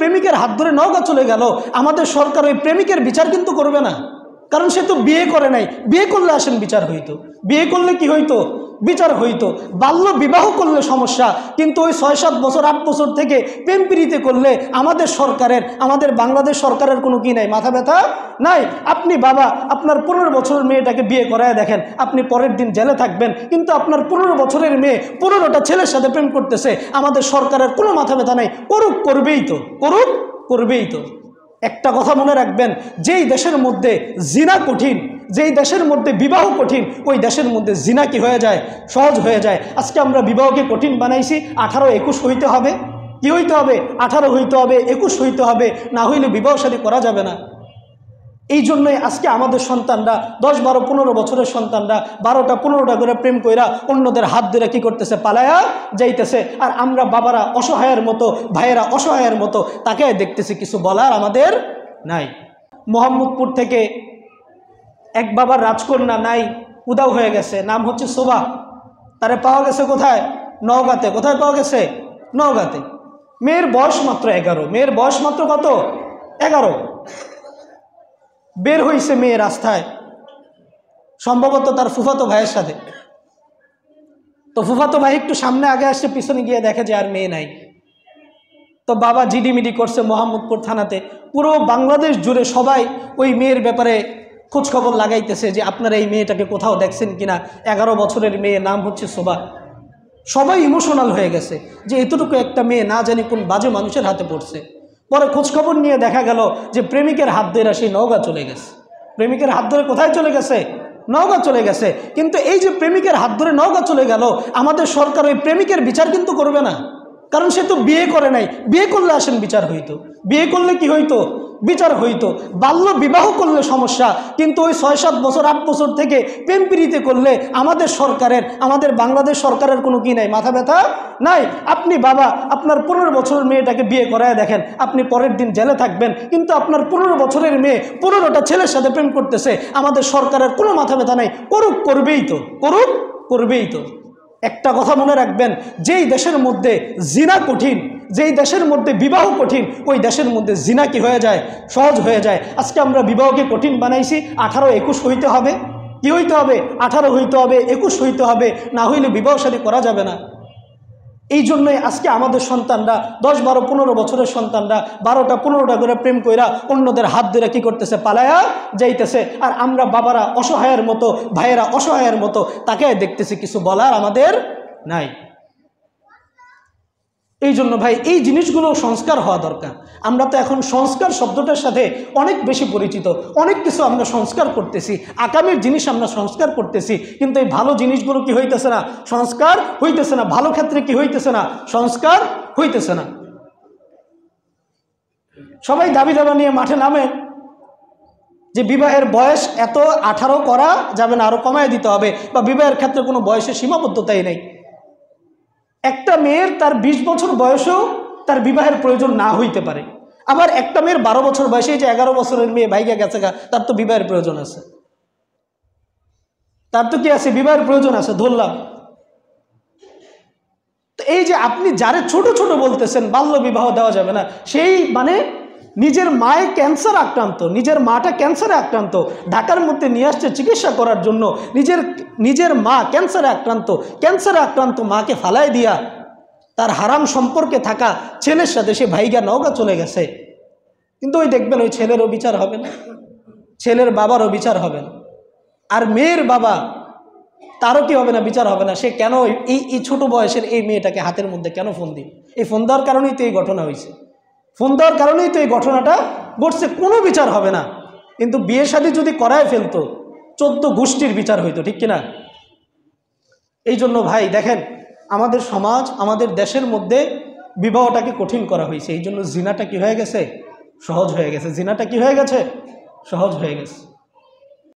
প্রেমিকের হাত ধরে নওগাঁ চলে গেল, আমাদের সরকার ওই প্রেমিকের বিচার কিন্তু করবে না, কারণ সে তো বিয়ে করে নাই। বিয়ে করলে আসেন বিচার হইতো, বিয়ে করলে কি হইতো, বিচার হইতো। বাল্য বিবাহ করলে সমস্যা, কিন্তু ওই 6-7 বছর 8 বছর থেকে প্রেম প্রীতি করলে আমাদের সরকারের, আমাদের বাংলাদেশ সরকারের কোনো কি নাই, মাথা ব্যথা নাই। আপনি বাবা আপনার 15 বছরের মেয়েটাকে বিয়ে করায় দেখেন, আপনি পরের দিন জেলে থাকবেন, কিন্তু আপনার 15 বছরের মেয়ে 15টা ছেলের সাথে প্রেম করতেছে, আমাদের সরকারের কোনো মাথা ব্যথা নাই, করুক, করবেই তো, করুক, করবেই তো। একটা কথা মনে রাখবেন, যেই দেশের মধ্যে জিনা কঠিন, যেই দেশের মধ্যে বিবাহ কঠিন, ওই দেশের মধ্যে জিনা কি হয়ে যায়, সহজ হয়ে যায়। আজকে আমরা বিবাহকে কঠিন বানাইছি। 18-21 হইতে হবে, কি হইতে হবে, 18 হইতে হবে, 21 হইতে হবে, না হইলে বিবাহ শাদী করা যাবে না। এই জন্যই আজকে আমাদের সন্তানরা 10, 12, 15 বছরের সন্তানরা 12টা 15টা করে প্রেম কইরা অন্যদের হাত ধরে কি করতেছে, পালায়া যাইতেছে। আর আমরা বাবারা অসহায়ের মতো, ভাইয়েরা অসহায়ের মতো তাকে দেখতেছি, কিছু বলার আমাদের নাই। মোহাম্মদপুর থেকে এক বাবার রাজকন্যা নাই, উদাও হয়ে গেছে, নাম হচ্ছে শোভা। তারে পাওয়া গেছে কোথায়, নওগাঁতে। কোথায় পাওয়া গেছে, নওগাঁতে। মেয়ের বয়স মাত্র 11, মেয়ের বয়স মাত্র কত, 11। বের হইছে মেয়ে রাস্তায়, সম্ভবত তার ফুফাতো ভাইয়ের সাথে। তো ফুফাতো ভাই একটু সামনে আগে আসছে, পিছনে গিয়ে দেখে যে আর মেয়ে নাই। তো বাবা জিডিমিডি করছে মোহাম্মদপুর থানাতে। পুরো বাংলাদেশ জুড়ে সবাই ওই মেয়ের ব্যাপারে খোঁজখবর লাগাইতেছে যে আপনারা এই মেয়েটাকে কোথাও দেখছেন কিনা। 11 বছরের মেয়ে, নাম হচ্ছে শোভা। সবাই ইমোশনাল হয়ে গেছে যে এতটুকু একটা মেয়ে না জানি কোন বাজে মানুষের হাতে পড়ছে। পরে খোঁজখবর নিয়ে দেখা গেল যে প্রেমিকের হাত ধরে সেই নওগাঁ চলে গেছে। প্রেমিকের হাত ধরে কোথায় চলে গেছে, নওগাঁ চলে গেছে। কিন্তু এই যে প্রেমিকের হাত ধরে নওগাঁ চলে গেল, আমাদের সরকার ওই প্রেমিকের বিচার কিন্তু করবে না, কারণ সে তো বিয়ে করে নাই। বিয়ে করলে আসেন বিচার হইতো, বিয়ে করলে কি হইতো, বিচার হইতো। বাল্য বিবাহ করলে সমস্যা, কিন্তু ওই 6-7 বছর 8 বছর থেকে প্রেম প্রীতি করলে আমাদের সরকারের, আমাদের বাংলাদেশ সরকারের কোনো কি নাই, মাথা ব্যথা নাই। আপনি বাবা আপনার 15 বছরের মেয়েটাকে বিয়ে করায় দেখেন, আপনি পরের দিন জেলে থাকবেন, কিন্তু আপনার 15 বছরের মেয়ে 15টা ছেলের সাথে প্রেম করতেছে, আমাদের সরকারের কোনো মাথা ব্যথা নাই, করুক, করবেই তো, করুক, করবেই তো। একটা কথা মনে রাখবেন, যেই দেশের মধ্যে জিনা কঠিন, যেই দেশের মধ্যে বিবাহ কঠিন, ওই দেশের মধ্যে জিনা কি হয়ে যায়, সহজ হয়ে যায়। আজকে আমরা বিবাহকে কঠিন বানাইছি। 18-21 হইতে হবে, কি হইতে হবে, 18 হইতে হবে, 21 হইতে হবে, না হইলে বিবাহ শাদী করা যাবে না। এই জন্যই আজকে আমাদের সন্তানরা 10, 12, 15 বছরের সন্তানরা 12টা 15টা করে প্রেম কইরা অন্যদের হাত ধরে কি করতেছে, পালায়া যাইতেছে। আর আমরা বাবারা অসহায়ের মতো, ভাইয়েরা অসহায়ের মতো তাকে দেখতেছি, কিছু বলার আমাদের নাই। এই জন্য ভাই এই জিনিসগুলো সংস্কার হওয়া দরকার। আমরা তো এখন সংস্কার শব্দটার সাথে অনেক বেশি পরিচিত, অনেক কিছু আমরা সংস্কার করতেছি, আকামের জিনিস আমরা সংস্কার করতেছি, কিন্তু এই ভালো জিনিসগুলো কি হইতেছে না, সংস্কার হইতেছে না। ভালো ক্ষেত্রে কি হইতেছে না, সংস্কার হইতেছে না। সবাই দাবি দাবা নিয়ে মাঠে নামে যে বিবাহের বয়স এত 18 করা যাবে না, আরো কমায় দিতে হবে, বা বিবাহের ক্ষেত্রে কোনো বয়সের সীমাবদ্ধতাই নেই। একটা মেয়ের তার 20 বছর বয়সেও তার বিবাহের প্রয়োজন না হইতে পারে। আবার একটা মেয়ের 12 বছর বয়সে, এই যে 11 বছরের মেয়ে ভাইগা গেছে গা, তার তো বিবাহের প্রয়োজন আছে, তার তো কি আছে, বিবাহের প্রয়োজন আছে, ধরলাম। তো এই যে আপনি যারে ছোট ছোট বলতেছেন বাল্য বিবাহ দেওয়া যাবে না, সেই মানে নিজের মায়ে ক্যান্সার আক্রান্ত, নিজের মাটা ক্যান্সারে আক্রান্ত, ঢাকার মধ্যে নিয়ে আসছে চিকিৎসা করার জন্য। নিজের মা ক্যান্সারে আক্রান্ত মাকে ফালাই দিয়া তার হারাম সম্পর্কে থাকা ছেলের সাথে সে ভাইগা নওগাঁ চলে গেছে। কিন্তু ওই দেখবেন ওই ছেলেরও বিচার হবে না, ছেলের বাবারও বিচার হবে না, আর মেয়ের বাবা তারও কি হবে না, বিচার হবে না। সে কেন এই ছোট বয়সের এই মেয়েটাকে হাতের মধ্যে কেন ফোন দিই, এই ফোন দেওয়ার কারণেই তো এই ঘটনা হয়েছে, ফোন দেওয়ার কারণেই তো এই ঘটনাটা ঘটছে। কোনো বিচার হবে না। কিন্তু বিয়ে শাদী যদি করায় ফেলতো 14 গোষ্ঠীর বিচার হইতো, ঠিক কিনা? এই জন্য ভাই দেখেন, আমাদের সমাজ, আমাদের দেশের মধ্যে বিবাহটাকে কঠিন করা হয়েছে। এই জন্য জিনাটা কি হয়ে গেছে, সহজ হয়ে গেছে। জিনাটা কি হয়ে গেছে, সহজ হয়ে গেছে।